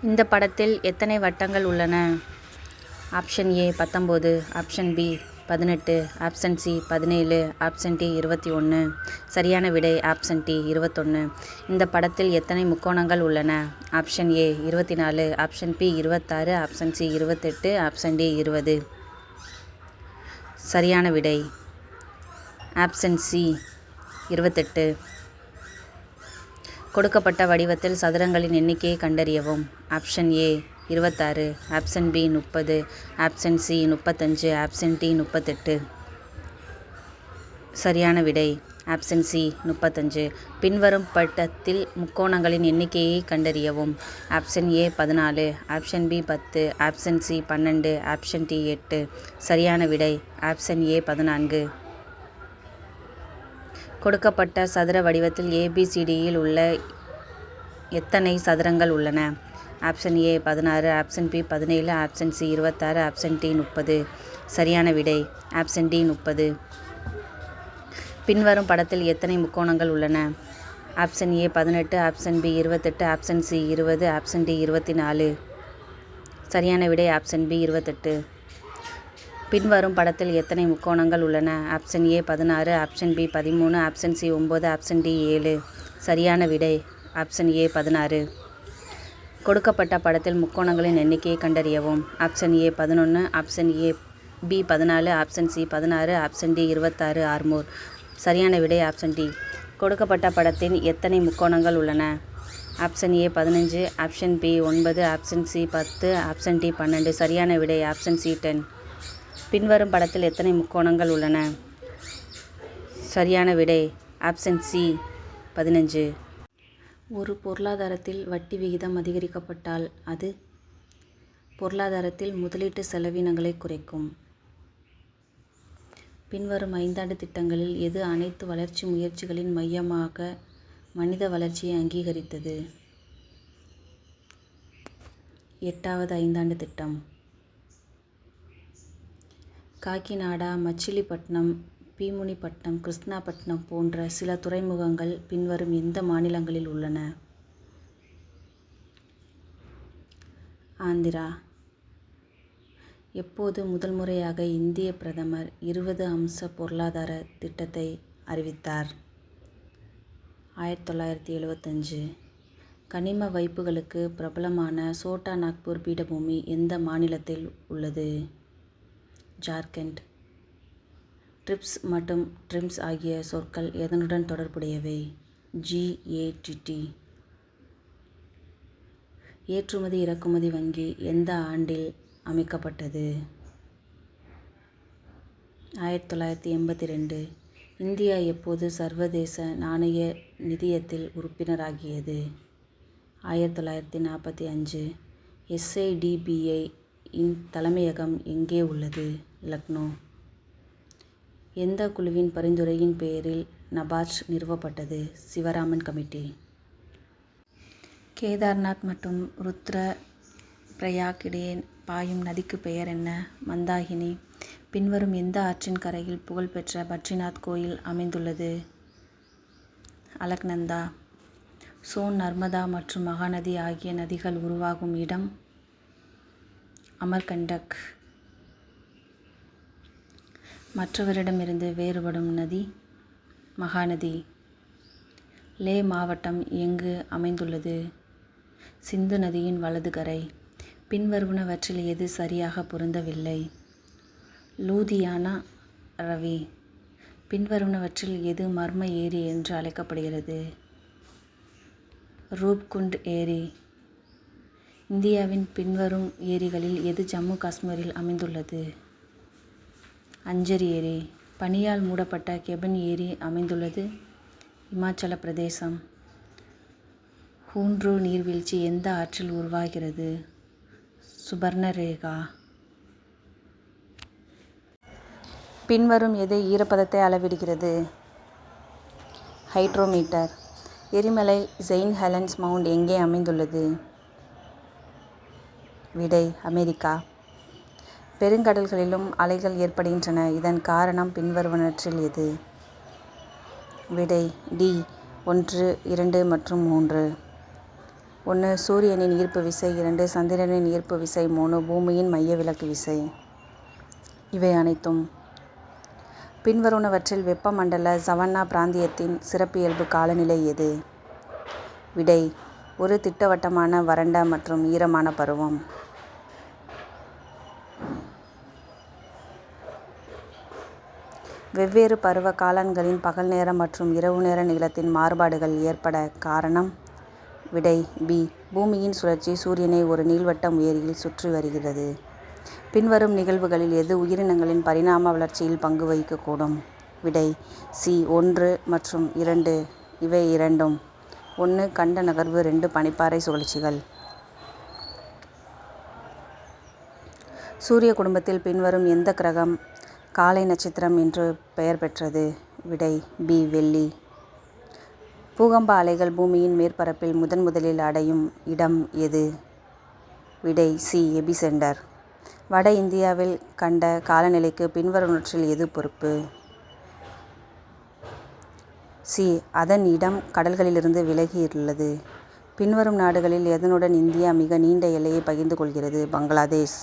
இந்த படத்தில் எத்தனை வட்டங்கள் உள்ளன? Option A 19, option B 18, option C 17, option D 21. சரியான விடை ஆப்ஷன் டி 21. இந்த படத்தில் எத்தனை முக்கோணங்கள் உள்ளன? Option A 24, option B 26, option C 28, option D 20. சரியான விடை ஆப்ஷன் சி 28. கொடுக்கப்பட்ட வடிவத்தில் சதுரங்களின் எண்ணிக்கையை கண்டறியவும். Option A 26, option B 30, option C 35, option D 38. சரியான விடை ஆப்ஷன் சி 35. பின்வரும் படத்தில் முக்கோணங்களின் எண்ணிக்கையை கண்டறியவும். Option A 14, option B 10, option C 12, option D 8. சரியான விடை ஆப்ஷன் ஏ 14. கொடுக்கப்பட்ட சதுர வடிவத்தில் ABCDயில் உள்ள எத்தனை சதுரங்கள் உள்ளன? Option A 16, option B 17, option C 26, option D 30. சரியான விடை ஆப்ஷன் டி 30. பின்வரும் படத்தில் எத்தனை முக்கோணங்கள் உள்ளன? Option A 18, option B 28, option C 20, option D 24. சரியான விடை ஆப்ஷன் பி 28. பின்வரும் படத்தில் எத்தனை முக்கோணங்கள் உள்ளன? Option A 16, option B 13, option C 9, option D 7. சரியான விடை ஆப்ஷன் ஏ 16. கொடுக்கப்பட்ட படத்தில் முக்கோணங்களின் எண்ணிக்கையை கண்டறியவும். Option A 11, option A B 14, option C 16, option D 26. ஆர்மோர். சரியான விடை ஆப்ஷன் டி. கொடுக்கப்பட்ட படத்தில் எத்தனை முக்கோணங்கள் உள்ளன? Option A 15, option B 9, option C 10, option D 12. சரியான விடை ஆப்ஷன் சி 10. பின்வரும் படத்தில் எத்தனை முக்கோணங்கள் உள்ளன? சரியான விடை ஆப்ஷன் சி 15. ஒரு பொருளாதாரத்தில் வட்டி விகிதம் அதிகரிக்கப்பட்டால் அது பொருளாதாரத்தில் முதலீட்டு செலவினங்களை குறைக்கும். பின்வரும் 5 ஆண்டு திட்டங்களில் எது அனைத்து வளர்ச்சி முயற்சிகளின் மையமாக மனித வளர்ச்சியை அங்கீகரித்தது? 8வது ஐந்தாண்டு திட்டம். காக்கிநாடா, மச்சிலிப்பட்டினம், பீமுனிப்பட்டினம், கிருஷ்ணாபட்டினம் போன்ற சில துறைமுகங்கள் பின்வரும் எந்த மாநிலங்களில் உள்ளன? ஆந்திரா. எப்போது முதல் முறையாக இந்திய பிரதமர் 20 அம்ச பொருளாதார திட்டத்தை அறிவித்தார்? 1975. கனிம வைப்புகளுக்கு பிரபலமான சோட்டா நாக்பூர் பீடபூமி எந்த மாநிலத்தில் உள்ளது? ஜார்க்கண்ட். ட்ரிப்ஸ் மற்றும் ட்ரிம்ஸ் ஆகிய சொற்கள் எதனுடன் தொடர்புடையவை? GATT. ஏற்றுமதி இறக்குமதி வங்கி எந்த ஆண்டில் அமைக்கப்பட்டது? 1982. இந்தியா எப்போது சர்வதேச நாணய நிதியத்தில் உறுப்பினராகியது? 1945. SIDBI இன் தலைமையகம் எங்கே உள்ளது? லக்னோ. எந்த குழுவின் பரிந்துரையின் பேரில் நபார்ட் நிறுவப்பட்டது? சிவராமன் கமிட்டி. கேதார்நாத் மற்றும் ருத்ர பிரயாக் இடையே பாயும் நதிக்கு பெயர் என்ன? மந்தாகினி. பின்வரும் எந்த ஆற்றின் கரையில் புகழ்பெற்ற பத்ரிநாத் கோயில் அமைந்துள்ளது? அலக்நந்தா. சோன், நர்மதா மற்றும் மகாநதி ஆகிய நதிகள் உருவாகும் இடம்? அமர்கண்டக். மற்றவரிடமிருந்து வேறுபடும் நதி? மகாநதி. லே மாவட்டம் எங்கு அமைந்துள்ளது? சிந்து நதியின் வலது கரை. பின்வருவனவற்றில் எது சரியாக பொருந்தவில்லை? லூதியானா, ரவி. பின்வருவனவற்றில் எது மர்ம ஏரி என்று அழைக்கப்படுகிறது? ரூப்குண்ட் ஏரி. இந்தியாவின் பின்வரும் ஏரிகளில் எது ஜம்மு காஷ்மீரில் அமைந்துள்ளது? அஞ்சர் ஏரி. பனியால் மூடப்பட்ட கெபன் ஏரி அமைந்துள்ளது? இமாச்சல பிரதேசம். ஹூன்ட்ரூ நீர்வீழ்ச்சி எந்த ஆற்றில் உருவாகிறது? சுபர்ணரேகா. பின்வரும் எது ஈரப்பதத்தை அளவிடுகிறது? ஹைட்ரோமீட்டர். எரிமலை செயின்ட் ஹெலன்ஸ் மவுண்ட் எங்கே அமைந்துள்ளது? விடை அமெரிக்கா. பெருங்கடல்களிலும் அலைகள் ஏற்படுகின்றன. இதன் காரணம் பின்வருவனவற்றில் எது? விடை டி 1, 2 மற்றும் 3. 1 சூரியனின் ஈர்ப்பு விசை, 2 சந்திரனின் ஈர்ப்பு விசை, 3 பூமியின் மையவிலக்கு விசை. இவை அனைத்தும். பின்வருவனவற்றில் வெப்பமண்டல சவன்னா பிராந்தியத்தின் சிறப்பியல்பு காலநிலை எது? விடை: ஒரு திட்டவட்டமான வறண்ட மற்றும் ஈரமான பருவம். வெவ்வேறு பருவ காலங்களின் பகல் நேர மற்றும் இரவு நேர நீளத்தின் மாறுபாடுகள் ஏற்பட காரணம். விடை: பி. பூமியின் சுழற்சி சூரியனை ஒரு நீள்வட்ட உயரியில் சுற்றி வருகிறது. பின்வரும் நிகழ்வுகளில் எது உயிரினங்களின் பரிணாம வளர்ச்சியில் பங்கு வகிக்கக்கூடும்? விடை: சி. 1 மற்றும் 2. இவை இரண்டும். 1 கண்ட நகர்வு, 2 பனிப்பாறை சுழற்சிகள். சூரிய குடும்பத்தில் பின்வரும் எந்த கிரகம் காலை நட்சத்திரம் என்று பெயர் பெற்றது? விடை: பி. வெள்ளி. பூகம்ப அலைகள் பூமியின் மேற்பரப்பில் முதலில் அடையும் இடம் எது? விடை: சி. எபிசெண்டர். வட இந்தியாவில் கண்ட காலநிலைக்கு பின்வருவனவற்றில் எது பொறுப்பு? சி. அதன் இடம் கடல்களிலிருந்து விலகியுள்ளது. பின்வரும் நாடுகளில் எதனுடன் இந்தியா மிக நீண்ட எல்லையை பகிர்ந்து கொள்கிறது? பங்களாதேஷ்.